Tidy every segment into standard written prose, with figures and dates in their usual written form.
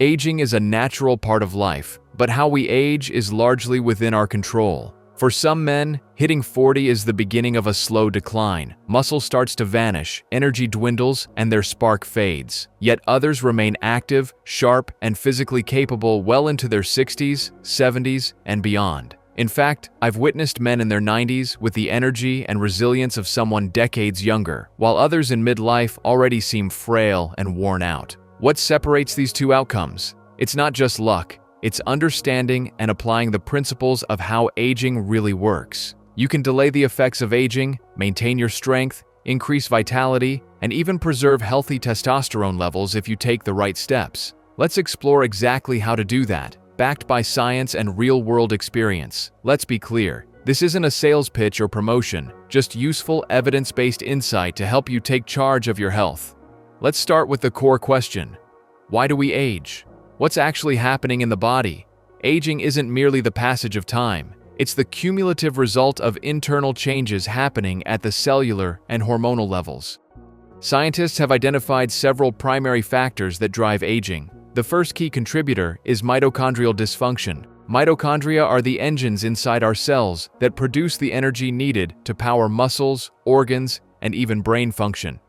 Aging is a natural part of life, but how we age is largely within our control. For some men, hitting 40 is the beginning of a slow decline. Muscle starts to vanish, energy dwindles, and their spark fades. Yet others remain active, sharp, and physically capable well into their 60s, 70s, and beyond. In fact, I've witnessed men in their 90s with the energy and resilience of someone decades younger, while others in midlife already seem frail and worn out. What separates these two outcomes? It's not just luck. It's understanding and applying the principles of how aging really works. You can delay the effects of aging, maintain your strength, increase vitality, and even preserve healthy testosterone levels if you take the right steps. Let's explore exactly how to do that, backed by science and real-world experience. Let's be clear, this isn't a sales pitch or promotion, just useful evidence-based insight to help you take charge of your health. Let's start with the core question. Why do we age? What's actually happening in the body? Aging isn't merely the passage of time. It's the cumulative result of internal changes happening at the cellular and hormonal levels. Scientists have identified several primary factors that drive aging. The first key contributor is mitochondrial dysfunction. Mitochondria are the engines inside our cells that produce the energy needed to power muscles, organs, and even brain function.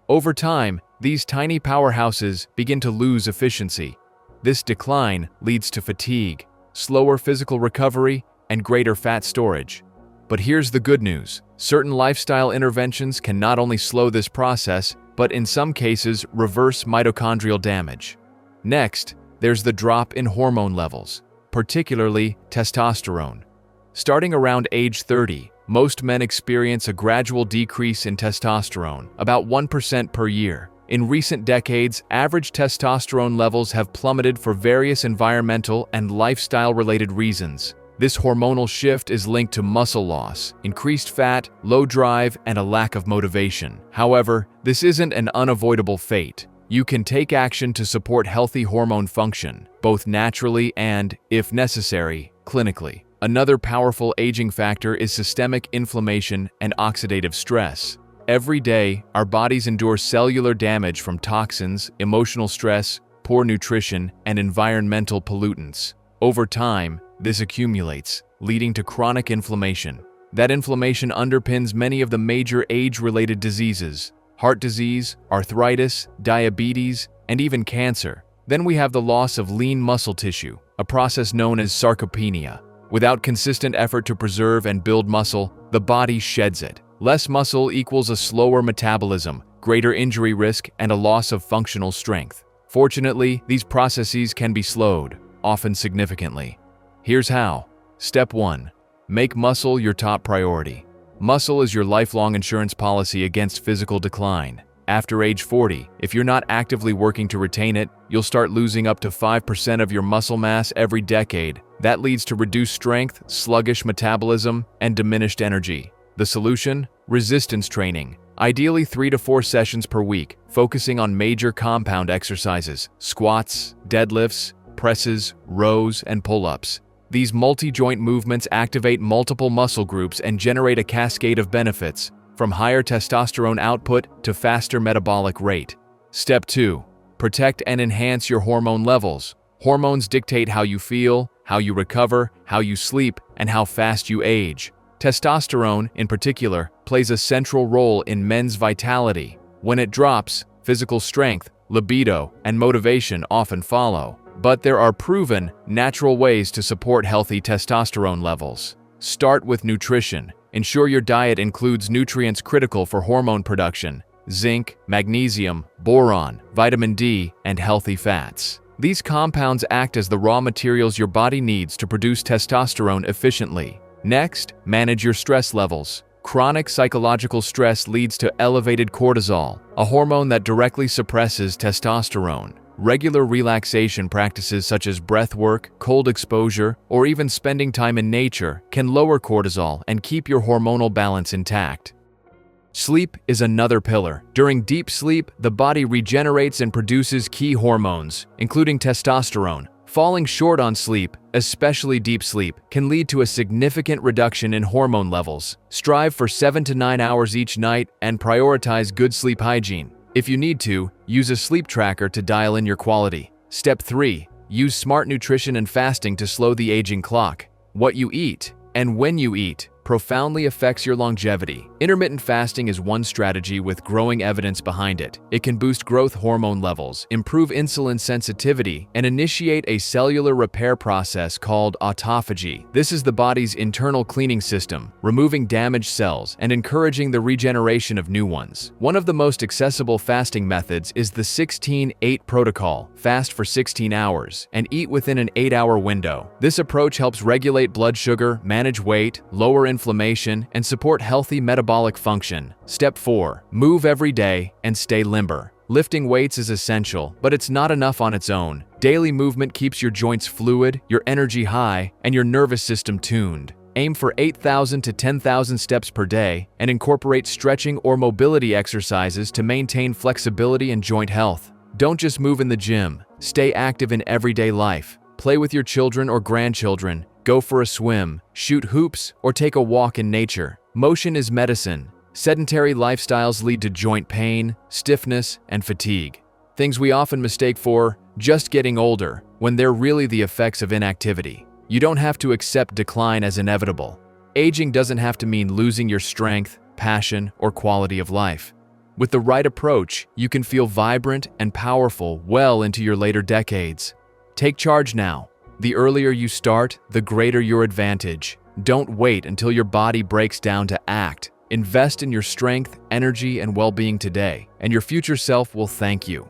Over time, these tiny powerhouses begin to lose efficiency. This decline leads to fatigue, slower physical recovery, and greater fat storage. But here's the good news. Certain lifestyle interventions can not only slow this process, but in some cases reverse mitochondrial damage. Next, there's the drop in hormone levels, particularly testosterone. Starting around age 30, most men experience a gradual decrease in testosterone, about 1% per year. In recent decades, average testosterone levels have plummeted for various environmental and lifestyle-related reasons. This hormonal shift is linked to muscle loss, increased fat, low drive, and a lack of motivation. However, this isn't an unavoidable fate. You can take action to support healthy hormone function, both naturally and, if necessary, clinically. Another powerful aging factor is systemic inflammation and oxidative stress. Every day, our bodies endure cellular damage from toxins, emotional stress, poor nutrition, and environmental pollutants. Over time, this accumulates, leading to chronic inflammation. That inflammation underpins many of the major age-related diseases: heart disease, arthritis, diabetes, and even cancer. Then we have the loss of lean muscle tissue, a process known as sarcopenia. Without consistent effort to preserve and build muscle, the body sheds it. Less muscle equals a slower metabolism, greater injury risk, and a loss of functional strength. Fortunately, these processes can be slowed, often significantly. Here's how. Step 1. Make muscle your top priority. Muscle is your lifelong insurance policy against physical decline. After age 40, if you're not actively working to retain it, you'll start losing up to 5% of your muscle mass every decade. That leads to reduced strength, sluggish metabolism, and diminished energy. The solution? Resistance training. Ideally 3 to 4 sessions per week, focusing on major compound exercises: squats, deadlifts, presses, rows, and pull-ups. These multi-joint movements activate multiple muscle groups and generate a cascade of benefits, from higher testosterone output to faster metabolic rate. Step 2. Protect and enhance your hormone levels. Hormones dictate how you feel, how you recover, how you sleep, and how fast you age. Testosterone, in particular, plays a central role in men's vitality. When it drops, physical strength, libido, and motivation often follow. But there are proven, natural ways to support healthy testosterone levels. Start with nutrition. Ensure your diet includes nutrients critical for hormone production: zinc, magnesium, boron, vitamin D, and healthy fats. These compounds act as the raw materials your body needs to produce testosterone efficiently. Next, manage your stress levels. Chronic psychological stress leads to elevated cortisol, a hormone that directly suppresses testosterone. Regular relaxation practices such as breath work, cold exposure, or even spending time in nature can lower cortisol and keep your hormonal balance intact. Sleep is another pillar. During deep sleep, the body regenerates and produces key hormones, including testosterone. Falling short on sleep, especially deep sleep, can lead to a significant reduction in hormone levels. Strive for 7 to 9 hours each night and prioritize good sleep hygiene. If you need to, use a sleep tracker to dial in your quality. Step 3. Use smart nutrition and fasting to slow the aging clock. What you eat and when you eat profoundly affects your longevity. Intermittent fasting is one strategy with growing evidence behind it. It can boost growth hormone levels, improve insulin sensitivity, and initiate a cellular repair process called autophagy. This is the body's internal cleaning system, removing damaged cells and encouraging the regeneration of new ones. One of the most accessible fasting methods is the 16-8 protocol. Fast for 16 hours and eat within an 8-hour window. This approach helps regulate blood sugar, manage weight, lower inflammation, and support healthy metabolic function. Step 4. Move every day and stay limber. Lifting weights is essential, but it's not enough on its own. Daily movement keeps your joints fluid, your energy high, and your nervous system tuned. Aim for 8,000 to 10,000 steps per day and incorporate stretching or mobility exercises to maintain flexibility and joint health. Don't just move in the gym. Stay active in everyday life. Play with your children or grandchildren. Go for a swim, shoot hoops, or take a walk in nature. Motion is medicine. Sedentary lifestyles lead to joint pain, stiffness, and fatigue. Things we often mistake for just getting older, when they're really the effects of inactivity. You don't have to accept decline as inevitable. Aging doesn't have to mean losing your strength, passion, or quality of life. With the right approach, you can feel vibrant and powerful well into your later decades. Take charge now. The earlier you start, the greater your advantage. Don't wait until your body breaks down to act. Invest in your strength, energy, and well-being today, and your future self will thank you.